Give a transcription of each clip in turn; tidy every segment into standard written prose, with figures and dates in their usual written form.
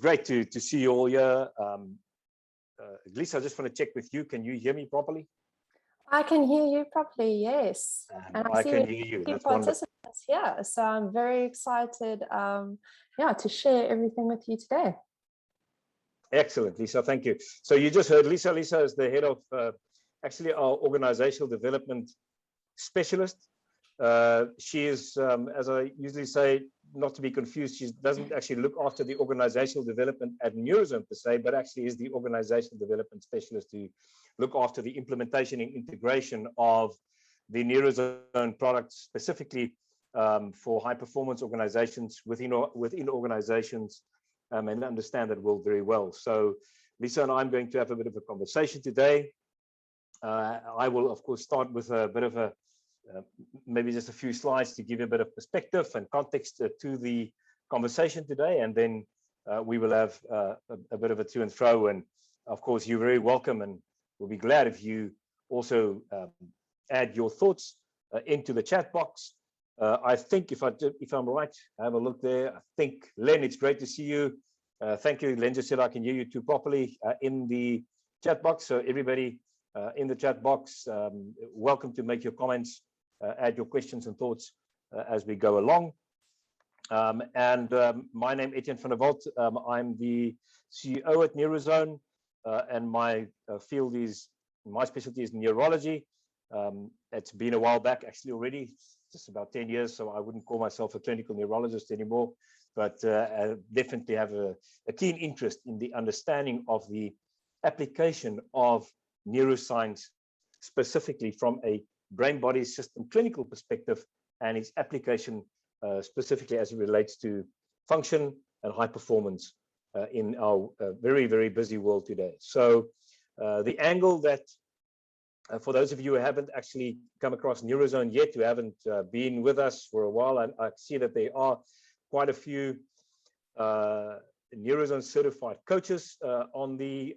Great to see you all here. Lisa, I just want to check with you. Can you hear me properly? I can hear you properly, yes. And I can hear you. That's participants here, so I'm very excited to share everything with you today. Excellent, Lisa, thank you. So you just heard Lisa. Lisa is the head of actually our organizational development specialist. She is, as I usually say, not to be confused, she doesn't actually look after the organizational development at Neurozone per se, but actually is the organizational development specialist to look after the implementation and integration of the Neurozone products, specifically for high performance organizations within organizations, and understand that world very well. So Lisa and I am going to have a bit of a conversation today. I will, of course, start with a bit of a maybe just a few slides to give you a bit of perspective and context to the conversation today, and then we will have a bit of a to and fro. And of course, you're very welcome, and we'll be glad if you also add your thoughts into the chat box. I think if I'm right, have a look there. I think Len, it's great to see you. Thank you. Len just said I can hear you too properly in the chat box. So everybody in the chat box, welcome to make your comments. Add your questions and thoughts as we go along. My name is Etienne van der Walt. I'm the CEO at Neurozone, and my my specialty is neurology. It's been a while back, actually, already, just about 10 years, so I wouldn't call myself a clinical neurologist anymore, but I definitely have a keen interest in the understanding of the application of neuroscience, specifically from a brain-body system clinical perspective, and its application specifically as it relates to function and high performance in our very, very busy world today. So the angle that, for those of you who haven't actually come across Neurozone yet, who haven't been with us for a while, and I see that there are quite a few Neurozone certified coaches on the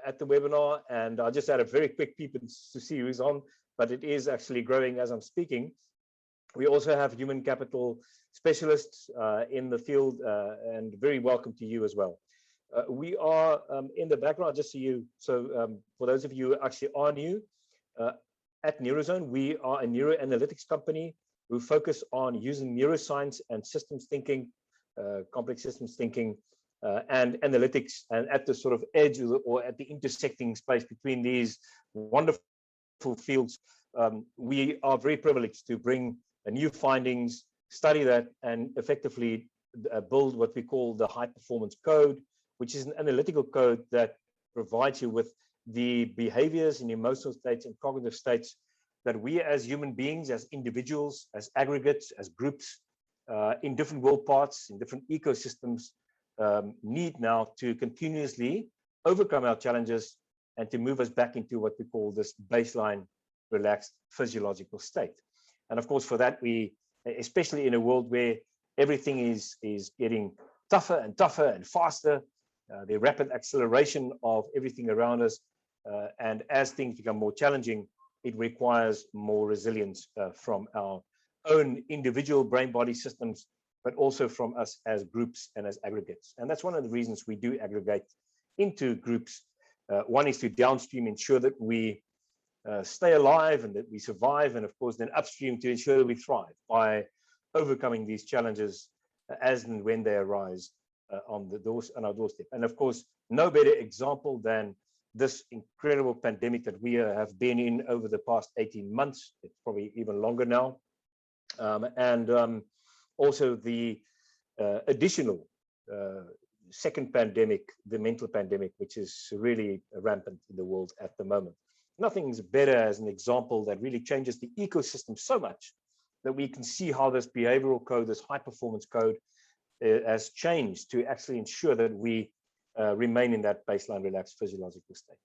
at the webinar, and I just had a very quick peep to see who's on, but it is actually growing as I'm speaking. We also have human capital specialists in the field, and very welcome to you as well. We are in the background, just so you, for those of you who actually are new, at Neurozone, we are a neuroanalytics company who focus on using neuroscience and systems thinking, complex systems thinking, and analytics, and at the sort of edge or at the intersecting space between these wonderful fields. We are very privileged to bring new findings, study that, and effectively build what we call the high performance code, which is an analytical code that provides you with the behaviors and emotional states and cognitive states that we as human beings, as individuals, as aggregates, as groups, in different world parts, in different ecosystems, need now to continuously overcome our challenges and to move us back into what we call this baseline relaxed physiological state. And of course, for that, we, especially in a world where everything is getting tougher and tougher and faster, the rapid acceleration of everything around us, and as things become more challenging, it requires more resilience from our own individual brain-body systems, but also from us as groups and as aggregates. And that's one of the reasons we do aggregate into groups. One is to downstream ensure that we stay alive and that we survive, and of course then upstream to ensure that we thrive by overcoming these challenges as and when they arise on our doorstep. And of course, no better example than this incredible pandemic that we have been in over the past 18 months. It's probably even longer now. Also the additional second pandemic, the mental pandemic, which is really rampant in the world at the moment. Nothing's better as an example that really changes the ecosystem so much that we can see how this behavioral code, this high performance code, has changed to actually ensure that we remain in that baseline relaxed physiological state.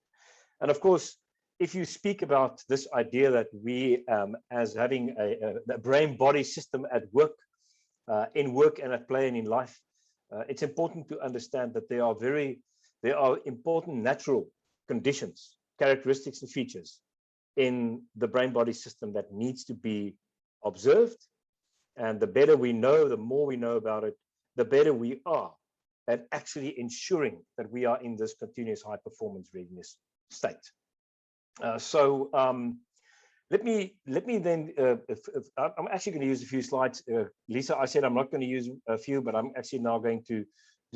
And of course, if you speak about this idea that we, as having a brain-body system at work, in work and at play and in life, it's important to understand that there are important natural conditions, characteristics and features in the brain-body system that needs to be observed. And the better we know, the more we know about it, the better we are at actually ensuring that we are in this continuous high performance readiness state. Let me then, I'm actually going to use a few slides. Lisa, I said I'm not going to use a few, but I'm actually now going to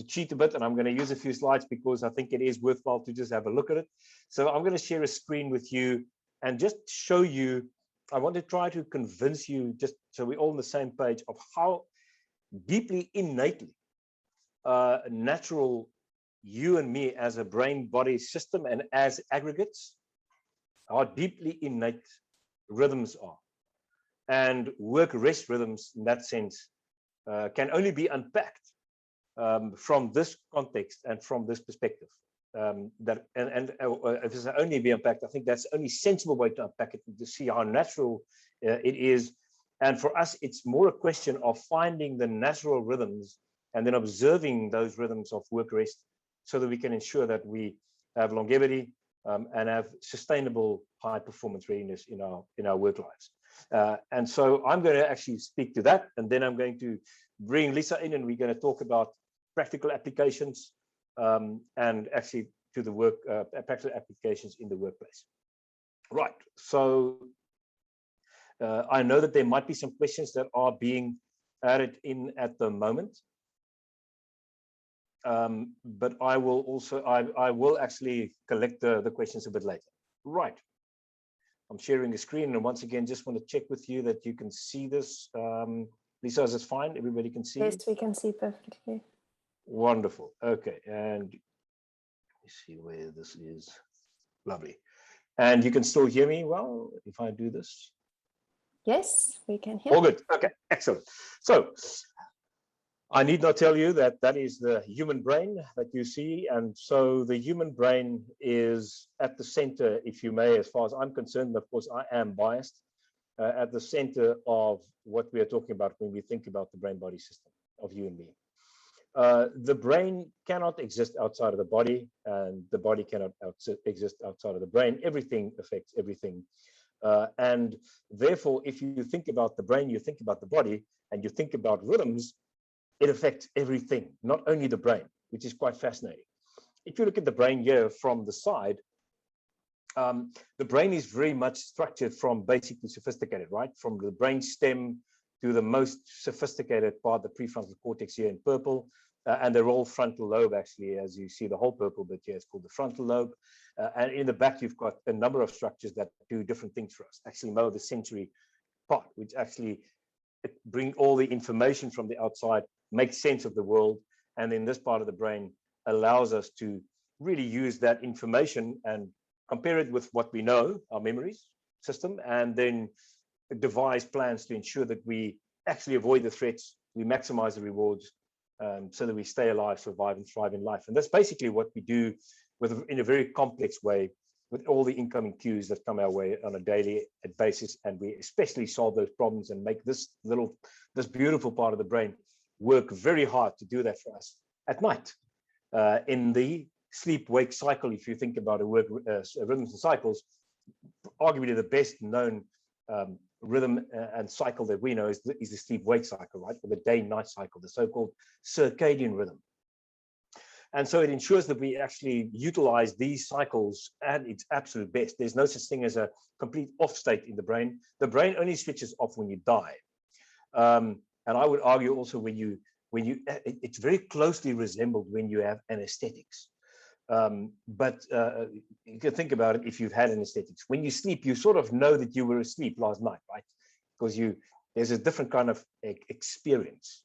cheat a bit, and I'm going to use a few slides because I think it is worthwhile to just have a look at it. So I'm going to share a screen with you and just show you, I want to try to convince you, just so we're all on the same page, of how deeply innately natural you and me as a brain-body system and as aggregates, how deeply innate rhythms are. And work-rest rhythms, in that sense, can only be unpacked from this context and from this perspective. If it's only be unpacked, I think that's the only sensible way to unpack it, to see how natural it is. And for us, it's more a question of finding the natural rhythms and then observing those rhythms of work-rest so that we can ensure that we have longevity and have sustainable high performance readiness in our work lives. And so I'm going to actually speak to that, and then I'm going to bring Lisa in, and we're going to talk about practical applications and actually to the work practical applications in the workplace. Right. So I know that there might be some questions that are being added in at the moment. But I will also, I will actually collect the questions a bit later. Right. I'm sharing the screen, and once again, just want to check with you that you can see this. Lisa, is this fine? Everybody can see? Yes, we can see perfectly. Wonderful. Okay, and let me see where this is. Lovely. And you can still hear me well if I do this? Yes, we can hear. All good. Okay, excellent. So I need not tell you that that is the human brain that you see. And so the human brain is at the center, if you may, as far as I'm concerned. Of course, I am biased, at the center of what we are talking about when we think about the brain-body system of you and me. The brain cannot exist outside of the body, and the body cannot exist outside of the brain. Everything affects everything. And therefore, if you think about the brain, you think about the body, and you think about rhythms, it affects everything, not only the brain, which is quite fascinating. If you look at the brain here from the side, the brain is very much structured from basic to sophisticated, right? From the brain stem to the most sophisticated part, the prefrontal cortex here in purple, and the whole frontal lobe, actually, as you see the whole purple bit here, it's called the frontal lobe. And in the back, you've got a number of structures that do different things for us. Actually, more the sensory part, which actually bring all the information from the outside, make sense of the world. And then this part of the brain allows us to really use that information and compare it with what we know, our memories system, and then devise plans to ensure that we actually avoid the threats, we maximize the rewards, so that we stay alive, survive, and thrive in life. And that's basically what we do in a very complex way with all the incoming cues that come our way on a daily basis. And we especially solve those problems and make this beautiful part of the brain work very hard to do that for us at night. In the sleep-wake cycle, if you think about rhythms and cycles, arguably the best known rhythm and cycle that we know is the sleep-wake cycle, right? Or the day-night cycle, the so-called circadian rhythm. And so it ensures that we actually utilize these cycles at its absolute best. There's no such thing as a complete off state in the brain. The brain only switches off when you die. And I would argue also it's very closely resembled when you have anesthetics. But you can think about it if you've had anesthetics. When you sleep, you sort of know that you were asleep last night, right? Because there's a different kind of experience.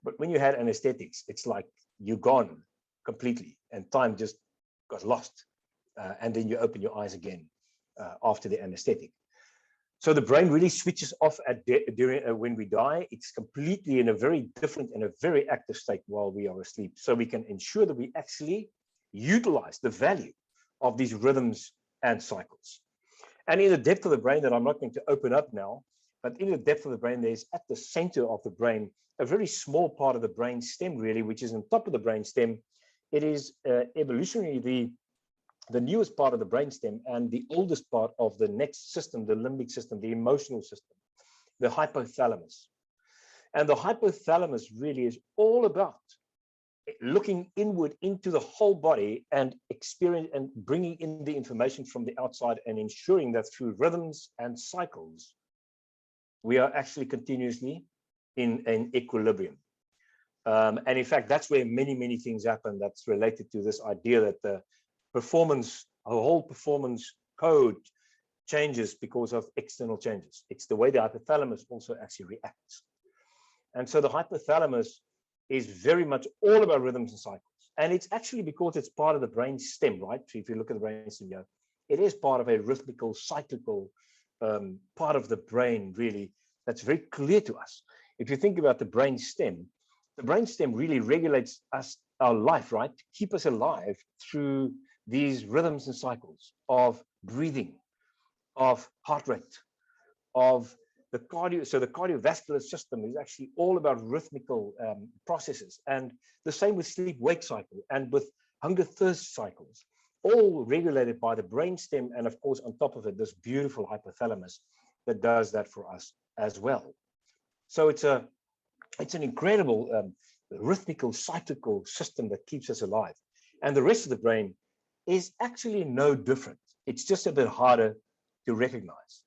But when you had anesthetics, it's like you're gone completely and time just got lost. And then you open your eyes again after the anesthetic. So the brain really switches off when we die. It's completely in a very different and a very active state while we are asleep. So we can ensure that we actually utilize the value of these rhythms and cycles. And in the depth of the brain that I'm not going to open up now, but in the depth of the brain, there's at the center of the brain, a very small part of the brain stem really, which is on top of the brain stem. It is evolutionarily the newest part of the brain stem and the oldest part of the next system, the limbic system, the emotional system, the hypothalamus. And the hypothalamus really is all about looking inward into the whole body and experience and bringing in the information from the outside and ensuring that through rhythms and cycles, we are actually continuously in an equilibrium. And in fact, that's where many things happen that's related to this idea that the performance, a whole performance code changes because of external changes. It's the way the hypothalamus also actually reacts. And so the hypothalamus is very much all about rhythms and cycles. And it's actually because it's part of the brain stem, right? So if you look at the brain stem here, it is part of a rhythmical, cyclical part of the brain, really, that's very clear to us. If you think about the brain stem really regulates us, our life, right? To keep us alive through these rhythms and cycles of breathing, of heart rate, of the cardio. So the cardiovascular system is actually all about rhythmical processes, and the same with sleep-wake cycle and with hunger-thirst cycles, all regulated by the brainstem, and of course on top of it this beautiful hypothalamus that does that for us as well. So it's an incredible rhythmical cyclical system that keeps us alive, and the rest of the brain is actually no different. It's just a bit harder to recognize.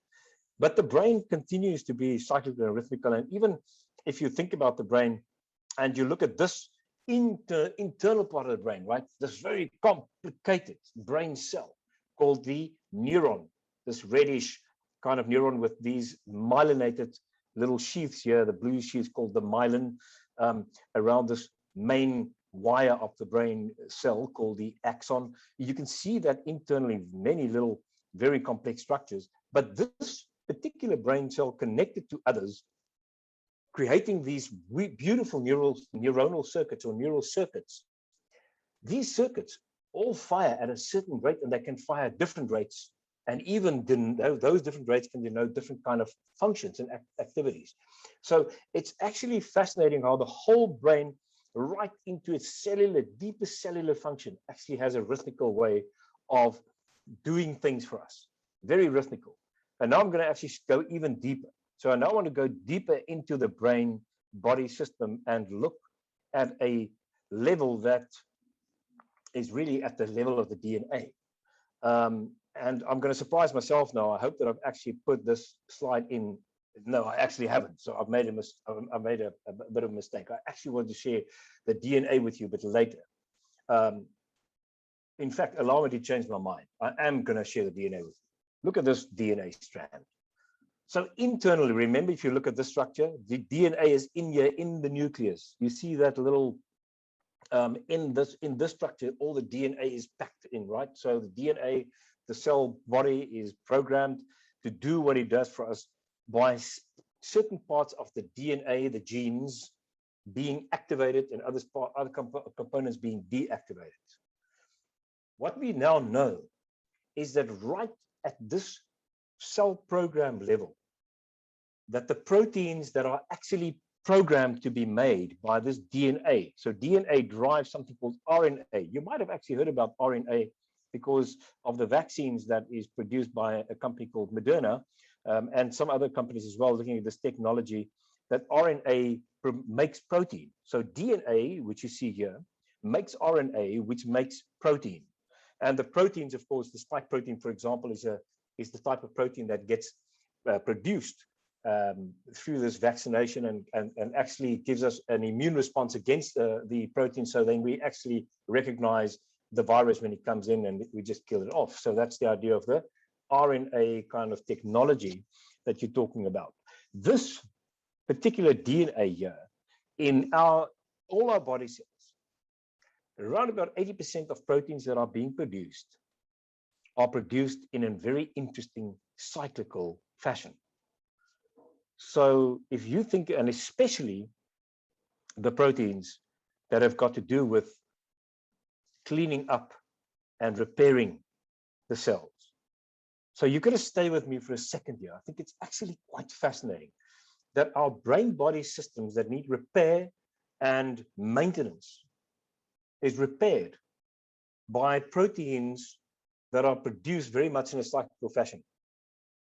But the brain continues to be cyclical and rhythmical. And even if you think about the brain and you look at this internal part of the brain, right? This very complicated brain cell called the neuron, this reddish kind of neuron with these myelinated little sheaths here, the blue sheaths called the myelin, around this main wire of the brain cell called the axon. You can see that internally many little very complex structures, but this particular brain cell connected to others, creating these beautiful neuronal circuits or neural circuits. These circuits all fire at a certain rate, and they can fire at different rates, and even those different rates can denote different kind of functions and activities. So it's actually fascinating how the whole brain, right into its cellular, deepest cellular function, actually has a rhythmical way of doing things for us, very rhythmical. And now I'm going to actually go even deeper. So I now want to go deeper into the brain body system and look at a level that is really at the level of the DNA. And I'm going to surprise myself now. I hope that I've actually put this slide in. No, I actually haven't. So I've made a bit of a mistake. I actually wanted to share the DNA with you, but later. In fact, allow me to change my mind. I am going to share the DNA with you. Look at this DNA strand. So internally, remember, if you look at this structure, the DNA is in here in the nucleus. You see that little in this structure, all the DNA is packed in, right? So the DNA, the cell body is programmed to do what it does for us by certain parts of the DNA, the genes, being activated and other components being deactivated. What we now know is that right at this cell program level, that the proteins that are actually programmed to be made by this DNA. So DNA drives something called RNA. You might have actually heard about RNA because of the vaccines that is produced by a company called Moderna, and some other companies as well, looking at this technology, that RNA makes protein. So DNA, which you see here, makes RNA, which makes protein. And the proteins, of course, the spike protein, for example, is the type of protein that gets produced through this vaccination and actually gives us an immune response against the protein. So then we actually recognize the virus when it comes in and we just kill it off. So that's the idea of the RNA kind of technology that you're talking about. This particular DNA here in all our body cells, around about 80% of proteins that are being produced are produced in a very interesting cyclical fashion. So if you think, and especially the proteins that have got to do with cleaning up and repairing the cells. So you're going to stay with me for a second here. I think it's actually quite fascinating that our brain body systems that need repair and maintenance is repaired by proteins that are produced very much in a cyclical fashion.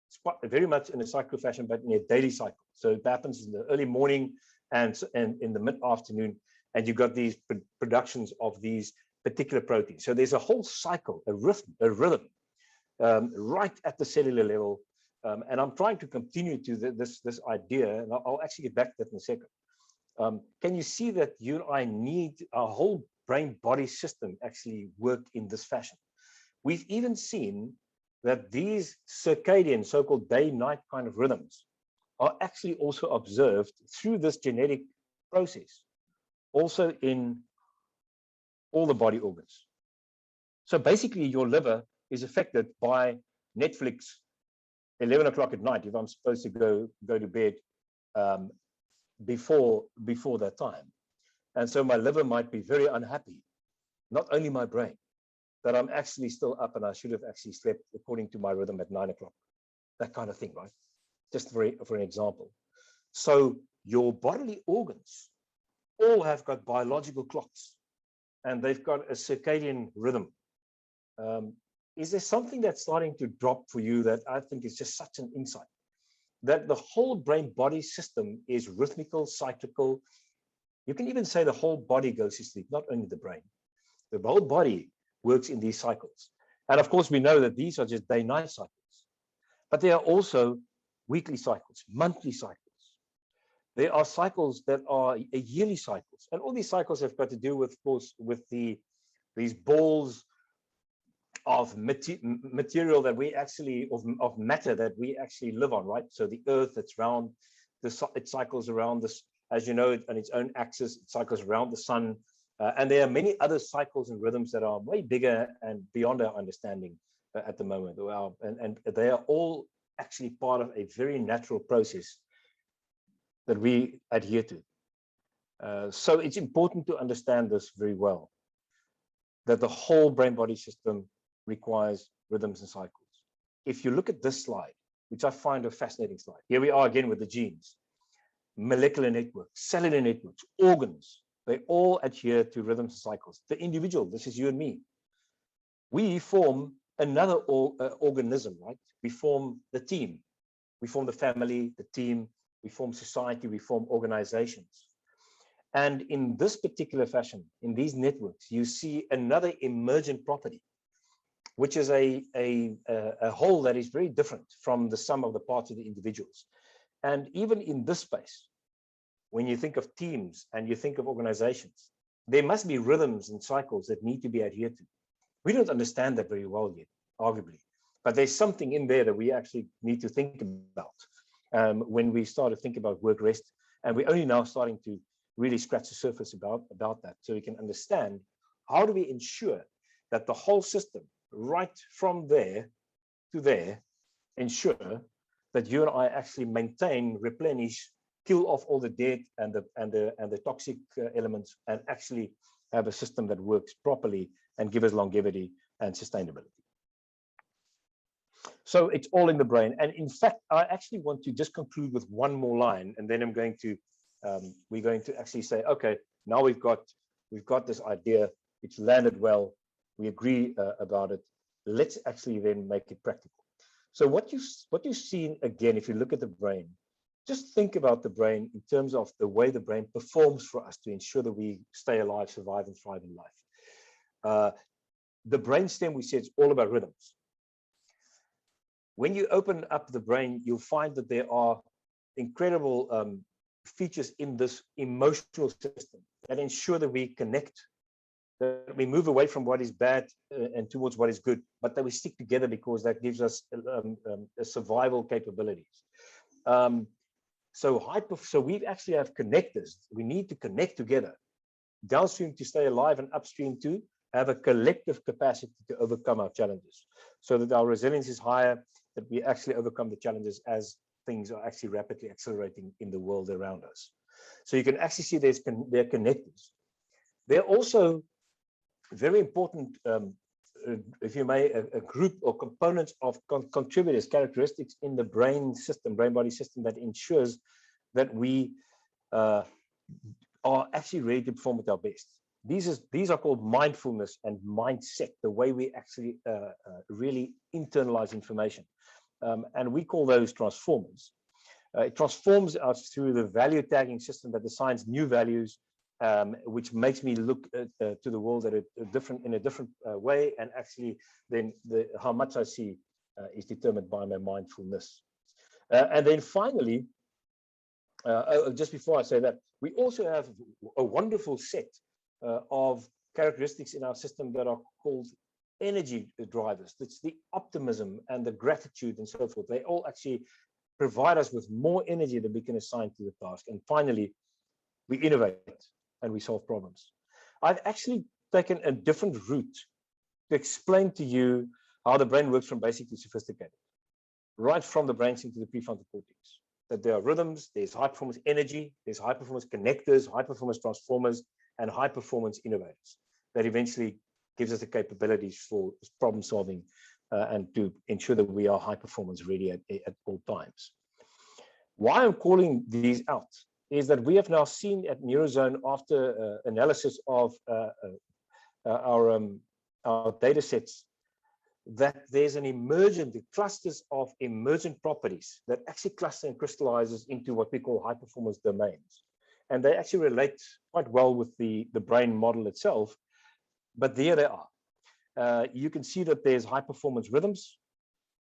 It's very much in a cyclical fashion, but in a daily cycle. So it happens in the early morning and in the mid-afternoon. and you've got these productions of these particular proteins. So there's a whole cycle, a rhythm right at the cellular level. And I'm trying to continue to this idea, and I'll actually get back to that in a second. Can you see that you and I need our whole brain-body system actually work in this fashion? We've even seen that these circadian, so-called day-night kind of rhythms are actually also observed through this genetic process, also in all the body organs. So basically, your liver is affected by Netflix 11 o'clock at night if I'm supposed to go to bed before that time. And so my liver might be very unhappy, not only my brain, that I'm actually still up and I should have actually slept according to my rhythm at 9 o'clock. That kind of thing, right? Just for an example. So your bodily organs all have got biological clocks, and they've got a circadian rhythm. Is there something that's starting to drop for you that I think is just such an insight? That the whole brain-body system is rhythmical, cyclical. You can even say the whole body goes to sleep, not only the brain. The whole body works in these cycles. And of course, we know that these are just day-night cycles. But there are also weekly cycles, monthly cycles. There are cycles that are yearly cycles. And all these cycles have got to do with, of course, with these balls of material that we actually, of matter that we actually live on, right? So the earth, it's round, it cycles around this, as you know, on its own axis, it cycles around the sun. And there are many other cycles and rhythms that are way bigger and beyond our understanding at the moment. And they are all actually part of a very natural process that we adhere to. So it's important to understand this very well, that the whole brain-body system requires rhythms and cycles. If you look at this slide, which I find a fascinating slide, here we are again with the genes, molecular networks, cellular networks, organs, they all adhere to rhythms and cycles. The individual, this is you and me, we form another organism, right? We form the team, we form the family, the team, we form society, we form organizations. And in this particular fashion, in these networks, you see another emergent property, which is a whole that is very different from the sum of the parts of the individuals. And even in this space, when you think of teams and you think of organizations, there must be rhythms and cycles that need to be adhered to. We don't understand that very well yet, arguably, but there's something in there that we actually need to think about when we start to think about work rest. And we're only now starting to really scratch the surface about that, so we can understand how do we ensure that the whole system, right from there to there, ensure that you and I actually maintain, replenish, kill off all the dead and the toxic elements, and actually have a system that works properly and give us longevity and sustainability. So it's all in the brain. And in fact, I actually want to just conclude with one more line, and then I'm going to we're going to actually say, okay, now we've got this idea, it's landed well, we agree about it. Let's actually then make it practical. So what you've seen, again, if you look at the brain, just think about the brain in terms of the way the brain performs for us to ensure that we stay alive, survive, and thrive in life. The brainstem, we said, it's all about rhythms. When you open up the brain, you'll find that there are incredible features in this emotional system that ensure that we connect, that we move away from what is bad and towards what is good, but that we stick together because that gives us survival capabilities. So we actually have connectors. We need to connect together, downstream to stay alive and upstream to have a collective capacity to overcome our challenges, so that our resilience is higher, that we actually overcome the challenges as things are actually rapidly accelerating in the world around us. So you can actually see they're connectors. They're also very important, if you may, a group or components of contributors, characteristics in the brain system, brain-body system, that ensures that we are actually ready to perform at our best. These are called mindfulness and mindset, the way we actually really internalize information. And we call those transformers. It transforms us through the value tagging system that assigns new values which makes me look to the world in a different way, and actually then how much I see is determined by my mindfulness. And then finally, just before I say that, we also have a wonderful set of characteristics in our system that are called energy drivers. That's the optimism and the gratitude and so forth. They all actually provide us with more energy that we can assign to the task. And finally, we innovate and we solve problems. I've actually taken a different route to explain to you how the brain works from basic to sophisticated, right from the brainstem to the prefrontal cortex. That there are rhythms, there's high performance energy, there's high performance connectors, high performance transformers, and high performance innovators that eventually gives us the capabilities for problem solving and to ensure that we are high performance ready at all times. Why I'm calling these out is that we have now seen at Neurozone, after analysis of our data sets, that there's an emergent clusters of emergent properties that actually cluster and crystallizes into what we call high performance domains. And they actually relate quite well with the brain model itself, but there they are. You can see that there's high performance rhythms,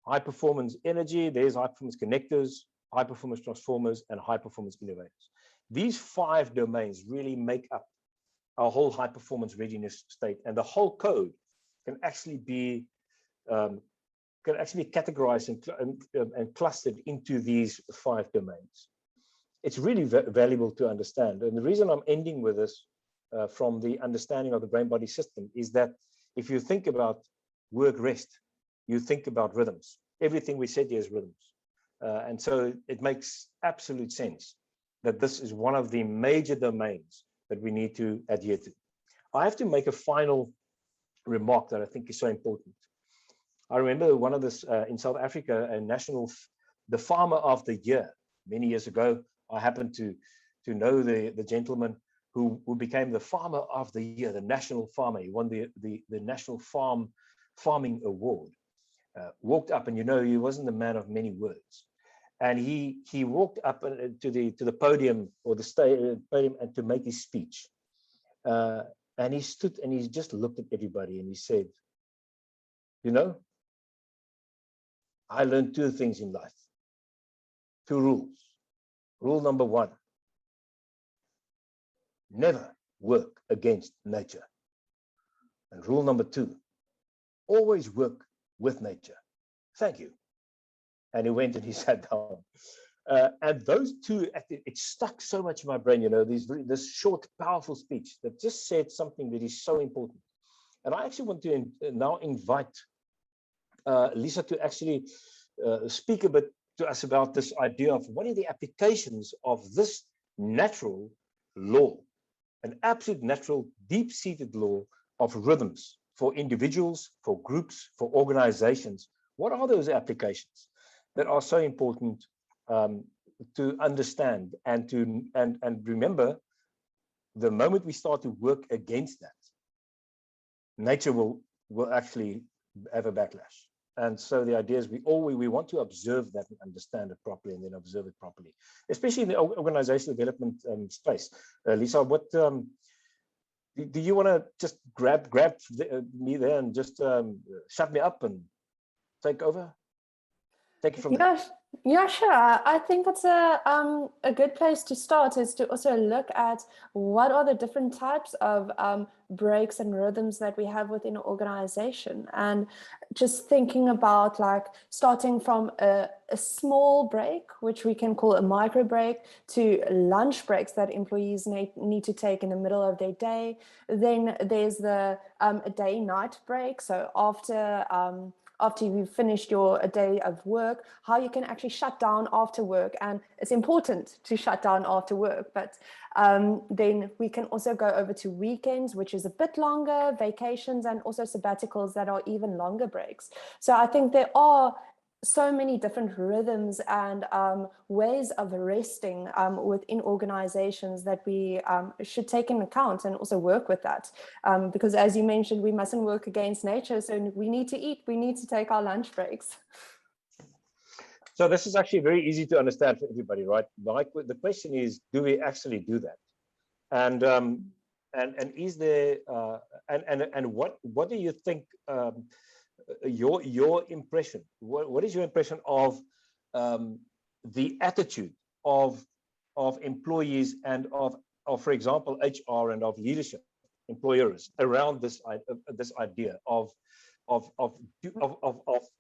high performance energy, there's high performance connectors, high performance transformers, and high performance innovators. These 5 domains really make up our whole high performance readiness state, and the whole code can actually be categorized and clustered into these 5 domains. It's really valuable to understand. And the reason I'm ending with this from the understanding of the brain-body system is that if you think about work rest, you think about rhythms. Everything we said here is rhythms. And so it makes absolute sense that this is one of the major domains that we need to adhere to. I have to make a final remark that I think is so important. I remember one of this in South Africa, the Farmer of the Year, many years ago. I happened to know the gentleman who became the Farmer of the Year, the national farmer. He won the National Farming Award. Walked up, and he wasn't a man of many words. And he walked up to the podium or the podium and to make his speech. And he stood and he just looked at everybody and he said, I learned 2 things in life, 2 rules. Rule number 1, never work against nature. And rule number 2, always work with nature. Thank you. And he went and he sat down. And those 2, it stuck so much in my brain, this short, powerful speech that just said something that is so important. And I actually want to now invite Lisa to actually speak a bit to us about this idea of what are the applications of this natural law, an absolute natural, deep-seated law of rhythms for individuals, for groups, for organizations. What are those applications that are so important to understand and remember? The moment we start to work against that, nature will actually have a backlash. And so the idea is we want to observe that and understand it properly, and then observe it properly, especially in the organizational development space. Lisa, what do you want to just grab me there and just shut me up and take over? Take it from there. Yeah, sure. I think it's a good place to start is to also look at what are the different types of breaks and rhythms that we have within an organization, and just thinking about starting from a small break, which we can call a micro break, to lunch breaks that employees need to take in the middle of their day. Then there's the a day-night break. So after you've finished a day of work, how you can actually shut down after work. And it's important to shut down after work, but then we can also go over to weekends, which is a bit longer, vacations, and also sabbaticals that are even longer breaks. So I think there are so many different rhythms and ways of resting within organizations that we should take into account and also work with that. Because as you mentioned, we mustn't work against nature. So we need to eat, we need to take our lunch breaks. So this is actually very easy to understand for everybody, right? The question is, do we actually do that? And is there and what do you think, your impression? What is your impression of the attitude of employees and of for example HR and of leadership, employers, around this idea of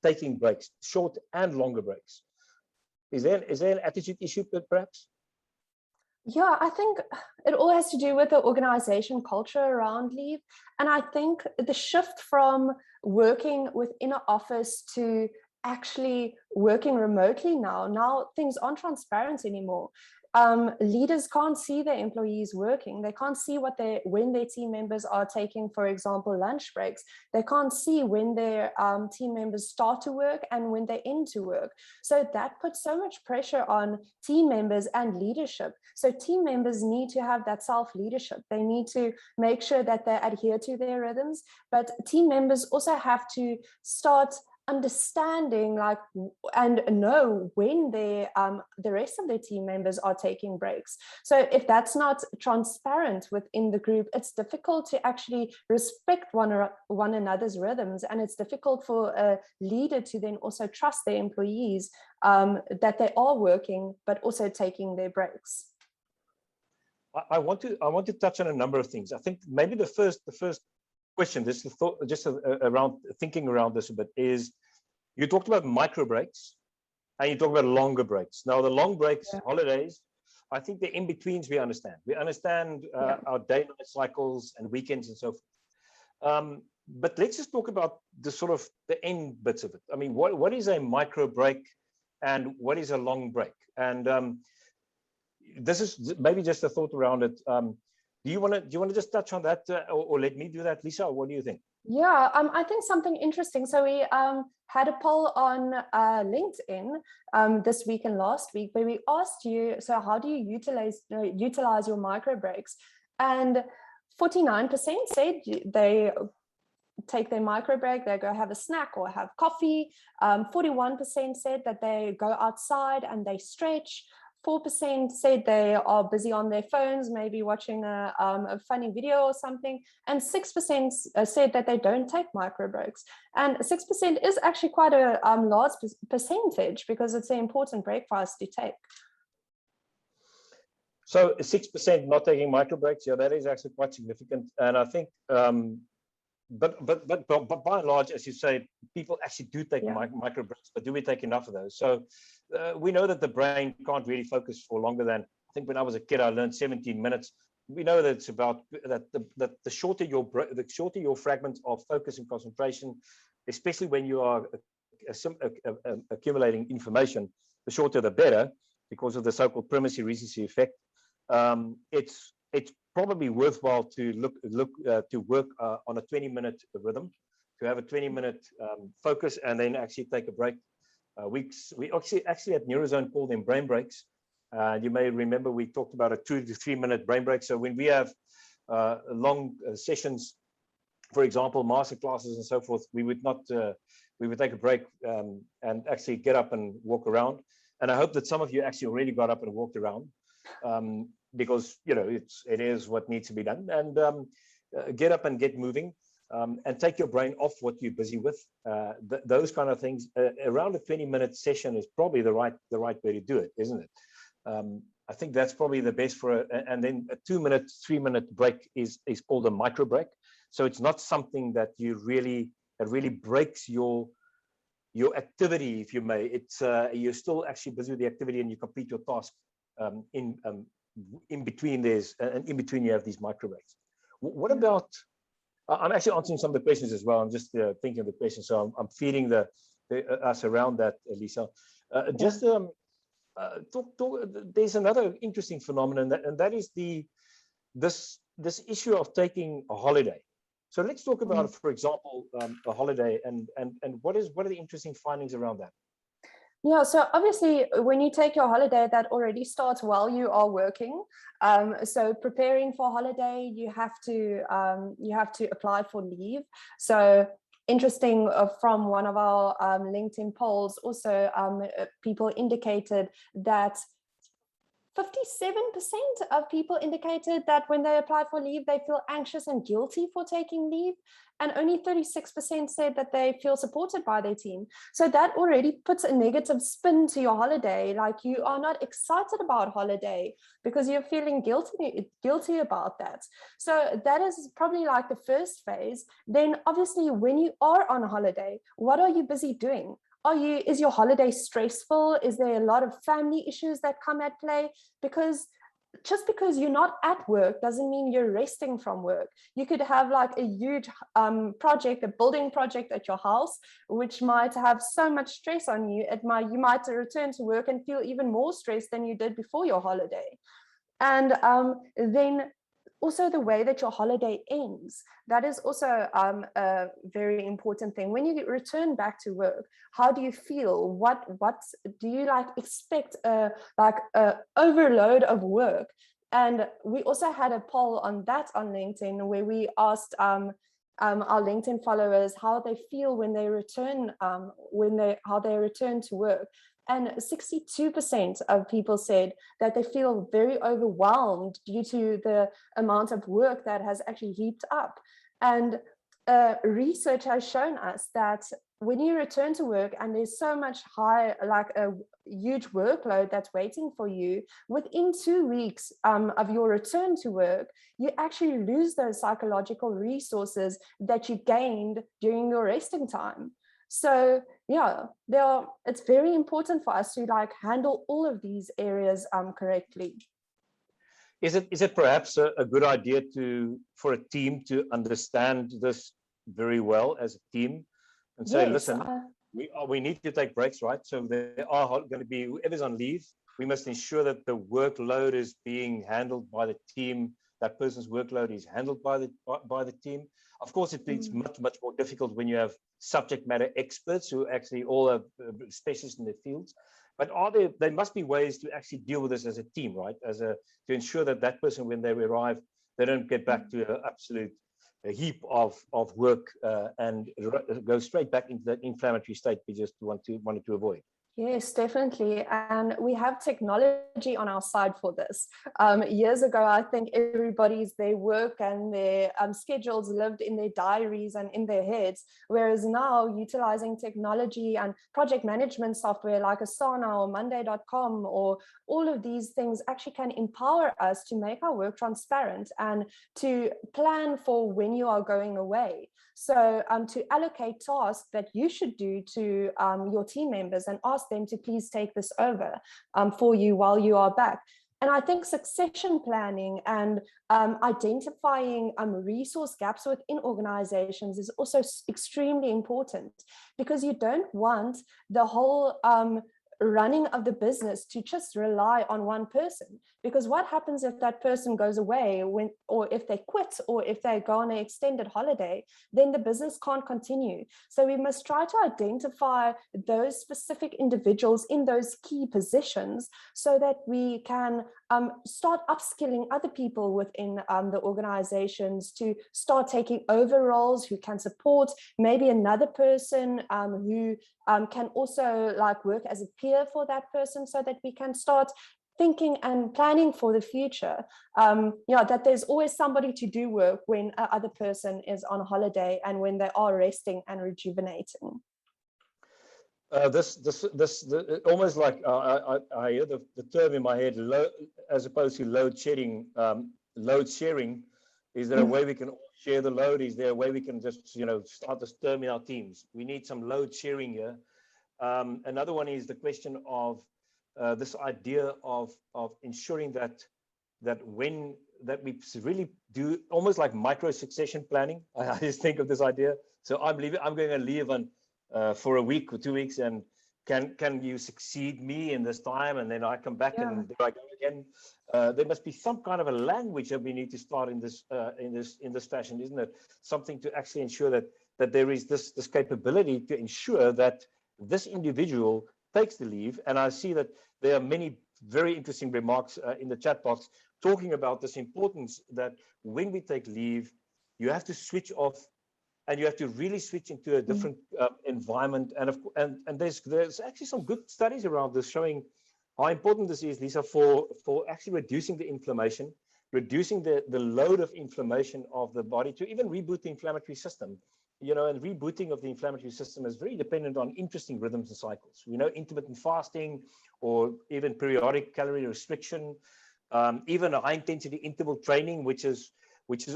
taking breaks, short and longer breaks? Is there an attitude issue perhaps? Yeah, I think it all has to do with the organization culture around leave. And I think the shift from working within an office to actually working remotely now things aren't transparent anymore. Leaders can't see their employees working. They can't see when their team members are taking, for example, lunch breaks. They can't see when their team members start to work and when they end to work. So that puts so much pressure on team members and leadership. So team members need to have that self-leadership. They need to make sure that they adhere to their rhythms, but team members also have to start understanding and know when the rest of their team members are taking breaks. So if that's not transparent within the group, it's difficult to actually respect one another's rhythms, and it's difficult for a leader to then also trust their employees that they are working but also taking their breaks. I want to touch on a number of things. I think maybe the first question, this is the thought, just around thinking around this a bit, is you talked about micro breaks and you talk about longer breaks. Now the long breaks, holidays, I think the in-betweens we understand. We understand our day-night cycles and weekends and so forth. But let's just talk about the sort of the end bits of it. I mean, what is a micro break and what is a long break? And this is maybe just a thought around it. Do you want to just touch on that, or let me do that, Lisa? What do you think? Yeah, I think something interesting. So we had a poll on LinkedIn this week and last week where we asked you, so how do you utilize your micro breaks? And 49% said they take their micro break, they go have a snack or have coffee. 41% said that they go outside and they stretch. 4% said they are busy on their phones, maybe watching a funny video or something, and 6% said that they don't take micro breaks. And 6% is actually quite a large percentage, because it's an important break for us to take. So 6% not taking micro breaks, yeah, that is actually quite significant. And I think, but by and large, as you say, people actually do take micro breaks, but do we take enough of those? So we know that the brain can't really focus for longer than, I think when I was a kid, I learned 17 minutes. We know that it's about that the shorter your fragments of focus and concentration, especially when you are accumulating information, the shorter the better, because of the so-called primacy recency effect. It's probably worthwhile to to work on a 20-minute rhythm, to have a 20-minute focus, and then actually take a break. We actually at Neurozone call them brain breaks. You may remember we talked about a 2 to 3 minute brain break. So when we have long sessions, for example, master classes and so forth, we would take a break and actually get up and walk around. And I hope that some of you actually already got up and walked around, because it is what needs to be done. And get up and get moving. And take your brain off what you're busy with. Those kind of things. Around a 20-minute session is probably the right way to do it, isn't it? I think that's probably the best for and then a 2-minute, 3-minute break is called a micro break. So it's not something that that really breaks your activity, if you may. It's you're still actually busy with the activity and you complete your task. In between in between you have these micro breaks. What about? I'm actually answering some of the questions as well. I'm just thinking of the questions, so I'm feeding us around that, Lisa. There's another interesting phenomenon, and that is this issue of taking a holiday. So let's talk about, for example, a holiday, and what are the interesting findings around that? Yeah, so obviously when you take your holiday, that already starts while you are working. So preparing for holiday, you have to apply for leave. So interesting, from one of our LinkedIn polls, also people indicated that 57% of people indicated that when they apply for leave, they feel anxious and guilty for taking leave. And only 36% said that they feel supported by their team. So that already puts a negative spin to your holiday. Like, you are not excited about holiday because you're feeling guilty about that. So that is probably like the first phase. Then obviously, when you are on holiday, what are you busy doing? Is your holiday stressful? Is there a lot of family issues that come at play? Because just because you're not at work doesn't mean you're resting from work. You could have like a huge project, a building project at your house, which might have so much stress on you. You might return to work and feel even more stressed than you did before your holiday. And then also the way that your holiday ends, that is also a very important thing. When you return back to work, how do you feel? What do you like expect a overload of work? And we also had a poll on that on LinkedIn where we asked our LinkedIn followers how they feel when they return, how they return to work. And 62% of people said that they feel very overwhelmed due to the amount of work that has actually heaped up. And research has shown us that when you return to work and there's so much like a huge workload that's waiting for you, within 2 weeks of your return to work, you actually lose those psychological resources that you gained during your resting time. So yeah, it's very important for us to like handle all of these areas correctly. Is it perhaps a good idea for a team to understand this very well as a team and say, yes, listen, we need to take breaks, right? So there are going to be, whoever's on leave, we must ensure that the workload is being handled by the team. That person's workload is handled by the team. Of course, it's much more difficult when you have subject matter experts who actually all are specialists in their fields. But there must be ways to actually deal with this as a team, right? To ensure that person, when they arrive, they don't get back to an absolute heap of work and go straight back into that inflammatory state we just wanted to avoid. Yes, definitely. And we have technology on our side for this. Years ago, I think their work and their schedules lived in their diaries and in their heads. Whereas now, utilizing technology and project management software like Asana or Monday.com or all of these things actually can empower us to make our work transparent and to plan for when you are going away. So to allocate tasks that you should do to your team members and ask them to please take this over for you while you are back. And I think succession planning and identifying resource gaps within organizations is also extremely important, because you don't want the whole running of the business to just rely on one person. Because what happens if that person goes away, or if they quit, or if they go on an extended holiday, then the business can't continue. So we must try to identify those specific individuals in those key positions so that we can start upskilling other people within the organizations to start taking over roles who can support maybe another person who can also like work as a peer for that person, so that we can start thinking and planning for the future. That there's always somebody to do work when other person is on holiday and when they are resting and rejuvenating. This almost like I hear the term in my head, as opposed to load shedding. Load sharing, is there a way we can share the load? Is there a way we can just start this term in our teams? We need some load sharing here. Another one is the question of this idea of ensuring that we really do almost like micro succession planning. I just think of this idea. So I'm going to leave on for a week or 2 weeks, and can you succeed me in this time? And then I come back and there I go again. There must be some kind of a language that we need to start in this fashion, isn't it? Something to actually ensure that there is this capability to ensure that this individual takes the leave. And I see that there are many very interesting remarks in the chat box talking about this importance that when we take leave, you have to switch off, and you have to really switch into a different environment. And there's actually some good studies around this showing how important this is, Lisa, for actually reducing the inflammation, reducing the load of inflammation of the body, to even reboot the inflammatory system. And rebooting of the inflammatory system is very dependent on interesting rhythms and cycles. We know intermittent fasting, or even periodic calorie restriction, even a high intensity interval training, which is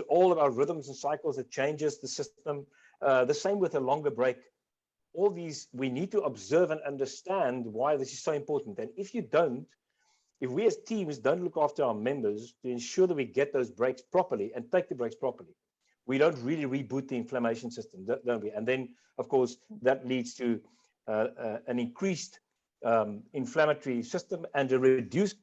all about rhythms and cycles that changes the system. The same with a longer break. All these, we need to observe and understand why this is so important. And if we as teams don't look after our members to ensure that we get those breaks properly and take the breaks properly, we don't really reboot the inflammation system, don't we? And then, of course, that leads to an increased inflammatory system and a reduced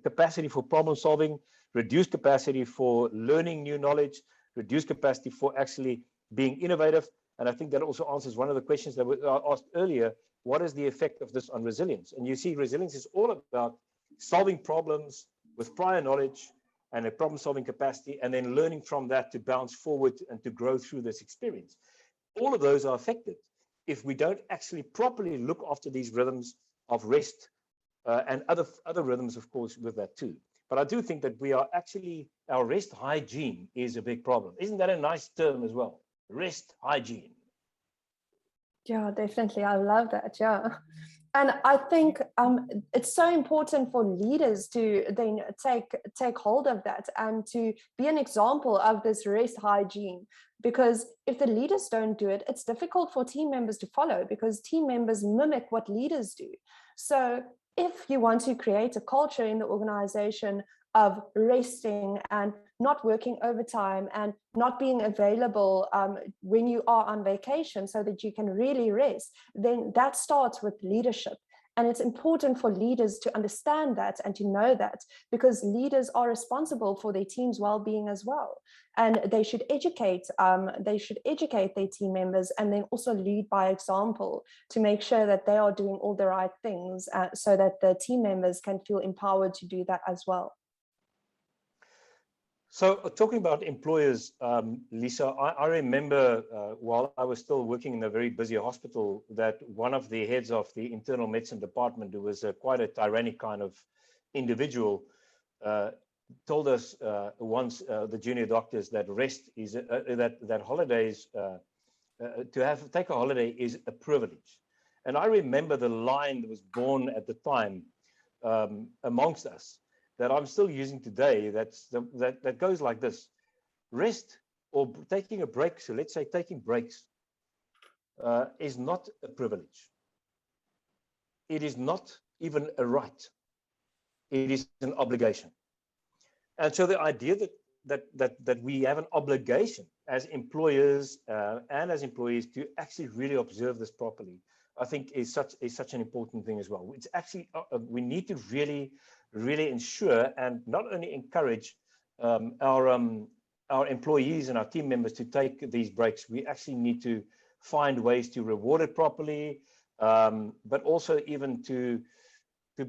capacity for problem solving, reduced capacity for learning new knowledge, reduced capacity for actually being innovative. And I think that also answers one of the questions that were asked earlier: what is the effect of this on resilience? And you see, resilience is all about solving problems with prior knowledge and a problem-solving capacity, and then learning from that to bounce forward and to grow through this experience. All of those are affected if we don't actually properly look after these rhythms of rest and other rhythms, of course, with that too. But I do think that our rest hygiene is a big problem. Isn't that a nice term as well? Rest hygiene. Yeah, definitely. I love that. Yeah. And I think it's so important for leaders to then take hold of that and to be an example of this rest hygiene. Because if the leaders don't do it, it's difficult for team members to follow, because team members mimic what leaders do. So if you want to create a culture in the organization of resting and not working overtime and not being available when you are on vacation so that you can really rest, then that starts with leadership. And it's important for leaders to understand that and to know that, because leaders are responsible for their team's well-being as well. And they should educate their team members, and then also lead by example to make sure that they are doing all the right things so that the team members can feel empowered to do that as well. So talking about employers, Lisa, I remember while I was still working in a very busy hospital, that one of the heads of the internal medicine department, who was quite a tyrannic kind of individual, told us once, the junior doctors, that rest is that holidays, take a holiday is a privilege. And I remember the line that was born at the time amongst us, that I'm still using today, that goes like this: rest, or taking a break, so let's say taking breaks, is not a privilege. It is not even a right. It is an obligation. And so the idea that we have an obligation as employers and as employees to actually really observe this properly, I think is such an important thing as well. It's actually, we need to really ensure and not only encourage our employees and our team members to take these breaks. We actually need to find ways to reward it properly, but also even to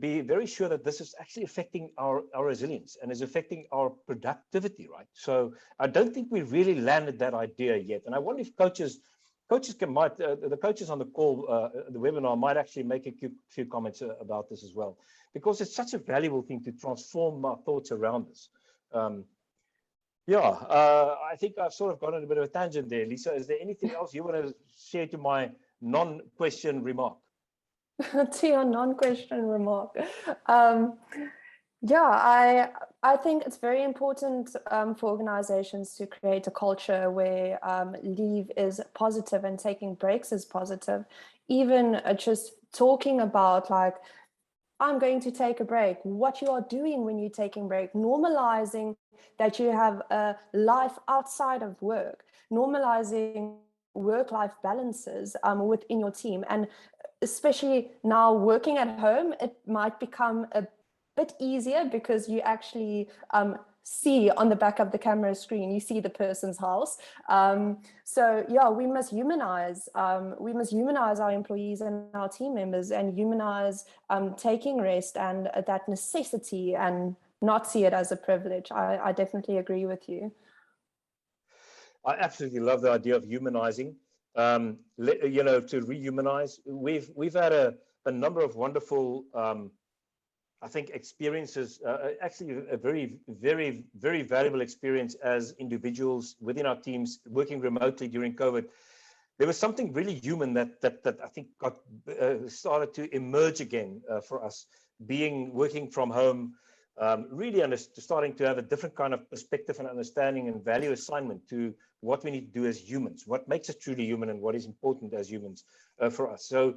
be very sure that this is actually affecting our resilience and is affecting our productivity, right? So I don't think we really landed that idea yet. And I wonder if the coaches on the call, the webinar, might actually make a few comments about this as well, because it's such a valuable thing to transform our thoughts around this. I think I've sort of gone on a bit of a tangent there. Lisa, is there anything else you want to share to my non-question remark? To your non-question remark. I think it's very important for organizations to create a culture where leave is positive and taking breaks is positive. Even just talking about, like, I'm going to take a break, what you are doing when you're taking break, normalizing that you have a life outside of work, normalizing work-life balances within your team. And especially now working at home, it might become a bit easier because you actually see on the back of the camera screen, you see the person's house. We must humanize our employees and our team members, and humanize taking rest and that necessity, and not see it as a privilege. I definitely agree with you. I absolutely love the idea of humanizing. To rehumanize. We've had a number of wonderful I think experiences, actually a very, very, very valuable experience as individuals within our teams working remotely during COVID. There was something really human that I think got started to emerge again for us, working from home, really starting to have a different kind of perspective and understanding and value assignment to what we need to do as humans, what makes us truly human and what is important as humans for us. So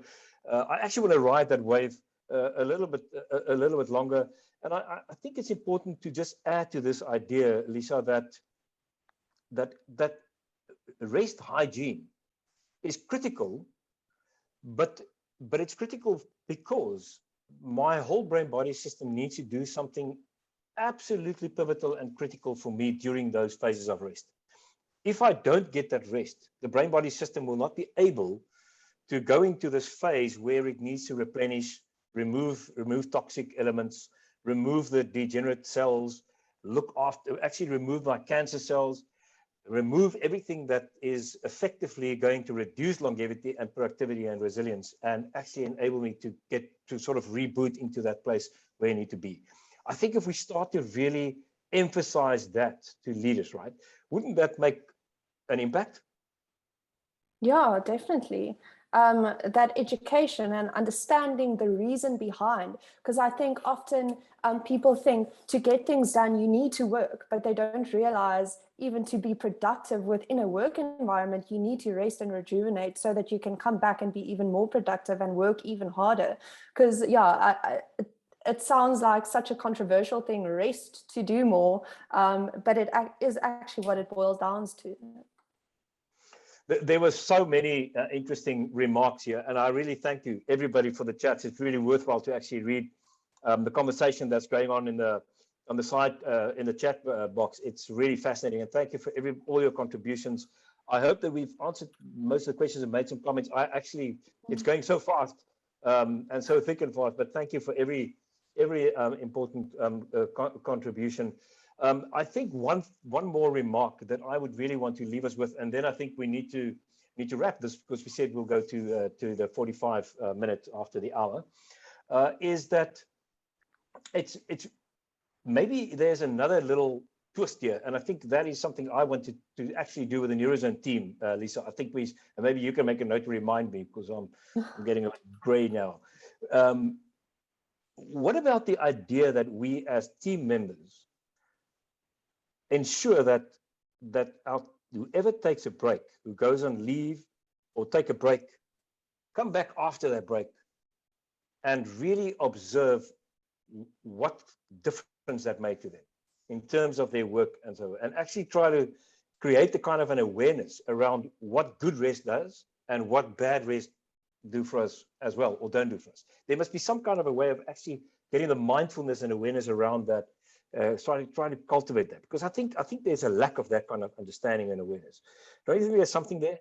I actually want to ride that wave a little bit longer. And I think it's important to just add to this idea, Lisa, that rest hygiene is critical, but it's critical because my whole brain body system needs to do something absolutely pivotal and critical for me during those phases of rest. If I don't get that rest, the brain body system will not be able to go into this phase where it needs to replenish, remove toxic elements, remove the degenerate cells, actually remove my cancer cells, remove everything that is effectively going to reduce longevity and productivity and resilience, and actually enable me to get to sort of reboot into that place where you need to be. I think if we start to really emphasize that to leaders, right, wouldn't that make an impact? Yeah, definitely. That education and understanding the reason behind, because I think often people think to get things done, you need to work, but they don't realize even to be productive within a work environment, you need to rest and rejuvenate so that you can come back and be even more productive and work even harder. Because it sounds like such a controversial thing, rest to do more, but it is actually what it boils down to. There were so many interesting remarks here, and I really thank you, everybody, for the chats. It's really worthwhile to actually read the conversation that's going on on the side in the chat box. It's really fascinating, and thank you for all your contributions. I hope that we've answered most of the questions and made some comments. It's going so fast and so thick and fast, but thank you for every important contribution. I think one more remark that I would really want to leave us with, and then I think we need to wrap this because we said we'll go to the 45 minutes after the hour, is that it's maybe there's another little twist here, and I think that is something I wanted to actually do with the Neurozone team, Lisa. I think maybe you can make a note to remind me because I'm getting a bit gray now. What about the idea that we as team members ensure that whoever takes a break, who goes on leave or take a break, come back after that break and really observe what difference that made to them in terms of their work and so on, and actually try to create the kind of an awareness around what good rest does and what bad rest do for us as well, or don't do for us. There must be some kind of a way of actually getting the mindfulness and awareness around that. Trying to cultivate that, because I think there's a lack of that kind of understanding and awareness. Don't you think there's something there?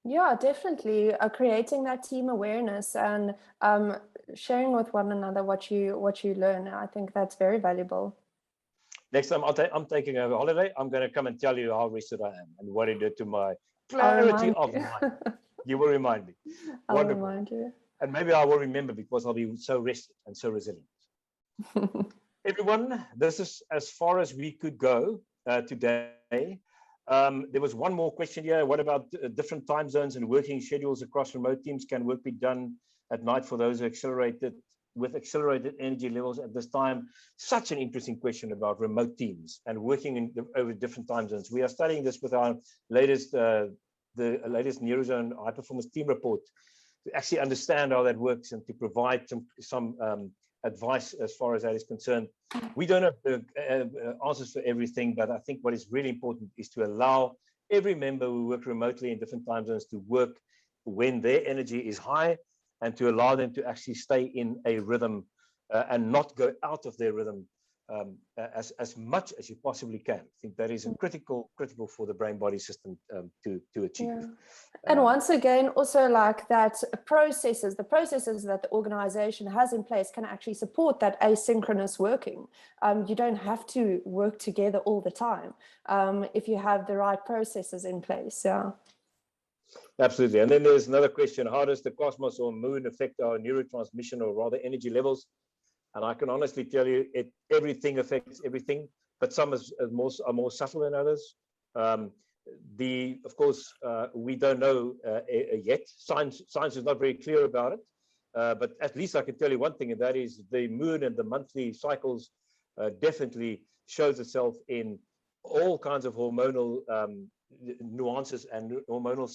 Yeah, definitely. Creating that team awareness and sharing with one another what you learn. I think that's very valuable. Next time I'm taking a holiday, I'm going to come and tell you how rested I am and what it did to my clarity of mind. You will remind me. I'll remind you. And maybe I will remember because I'll be so rested and so resilient. Everyone, this is as far as we could go today. There was one more question here. What about different time zones and working schedules across remote teams? Can work be done at night for those who with accelerated energy levels at this time? Such an interesting question about remote teams and working over different time zones. We are studying this with our latest the latest Neurozone high performance team report to actually understand how that works and to provide some advice as far as that is concerned. We don't have the answers for everything, but I think what is really important is to allow every member who work remotely in different time zones to work when their energy is high, and to allow them to actually stay in a rhythm and not go out of their rhythm as much as you possibly can. I think that is critical for the brain body system to achieve. Yeah. And once again, also like that the processes that the organization has in place can actually support that asynchronous working. You don't have to work together all the time if you have the right processes in place. Yeah. Absolutely. And then there's another question: how does the cosmos or moon affect our neurotransmission, or rather energy levels? And I can honestly tell you, everything affects everything, but some are more subtle than others. Of course, we don't know yet. Science is not very clear about it. But at least I can tell you one thing, and that is the moon and the monthly cycles definitely shows itself in all kinds of hormonal nuances and hormonal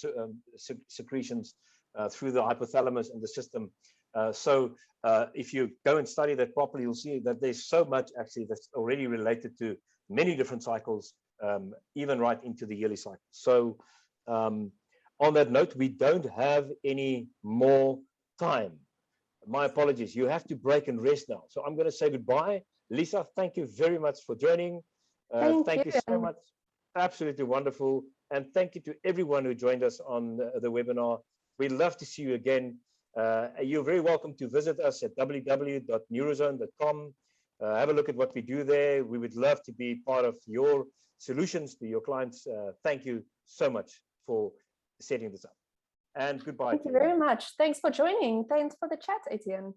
secretions through the hypothalamus and the system. So if you go and study that properly, you'll see that there's so much actually that's already related to many different cycles, even right into the yearly cycle. So on that note, we don't have any more time. My apologies. You have to break and rest now. So I'm going to say goodbye. Lisa, thank you very much for joining. Thank you so much. Absolutely wonderful. And thank you to everyone who joined us on the webinar. We'd love to see you again. You're very welcome to visit us at www.neurozone.com. Have a look at what we do there. We would love to be part of your solutions to your clients. Thank you so much for setting this up. And goodbye. Thank you very much. Thanks for joining. Thanks for the chat, Etienne.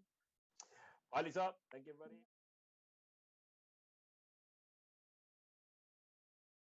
Bye, Lisa. Thank you, everybody.